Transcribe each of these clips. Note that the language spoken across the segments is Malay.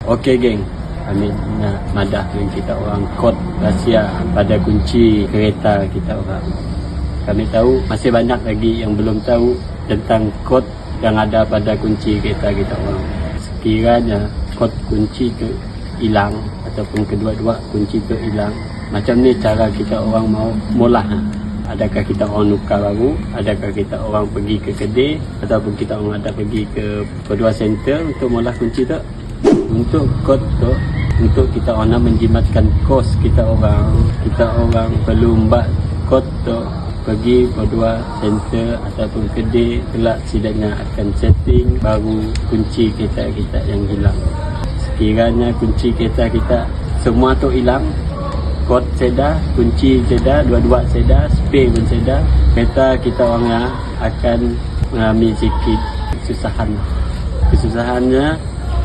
Okey geng, kami nak madah dengan kita orang kod rahsia pada kunci kereta kita orang. Kami tahu masih banyak lagi yang belum tahu tentang kod yang ada pada kunci kereta kita orang. Sekiranya kod kunci tu hilang ataupun kedua-dua kunci tu hilang, macam ni cara kita orang mau mula. Adakah kita orang nukar baru, adakah kita orang pergi ke kedai ataupun kita orang ada pergi ke kedua center untuk mula kunci tu. Untuk kod tu, untuk kita orang nak menjimatkan kos kita orang perlu buat kod tu pergi kedua center ataupun kedai kelak setidaknya akan setting baru kunci kereta kita yang hilang. Sekiranya kunci kereta kita semua tu hilang, kod seda, kunci seda, dua-dua seda, spare pun seda, kereta kita orang akan mengalami sikit kesusahannya.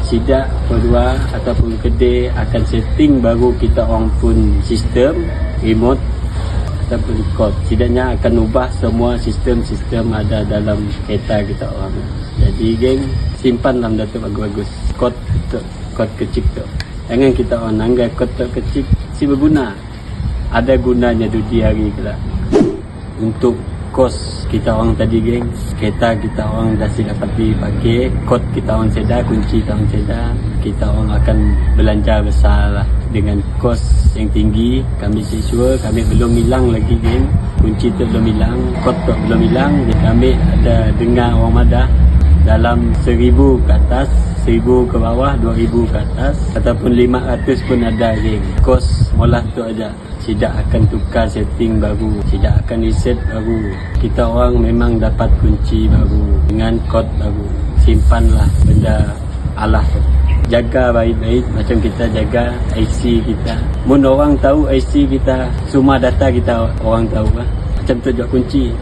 Tidak kedua ataupun kedai akan setting baru kita orang pun sistem remote ataupun kod. Setidaknya akan ubah semua sistem-sistem ada dalam kereta kita orang. Jadi geng, simpan dalam data bagus-bagus kod kecil tu. Jangan kita orang nanggai kod kecil si berguna. Ada gunanya di hari kelak. Untuk kos kita orang tadi geng, kereta kita orang dah siap pakai, kod kita orang seda, kunci kita orang seda, kita orang akan belanja besar lah dengan kos yang tinggi. Kami sure kami belum hilang lagi geng, kunci tu belum hilang, kod tu belum hilang. Kami ada dengar orang madah dalam 1,000 ke atas, 1,000 ke bawah, 2,000 ke atas ataupun 500 pun ada geng. Kos molah tu aja, tidak akan tukar setting baru, tidak akan reset baru. Kita orang memang dapat kunci baru dengan kod baru. Simpanlah benda alah tu. Jaga baik-baik macam kita jaga IC kita. Mun orang tahu IC kita, semua data kita orang tahu lah. Macam tu juga kunci.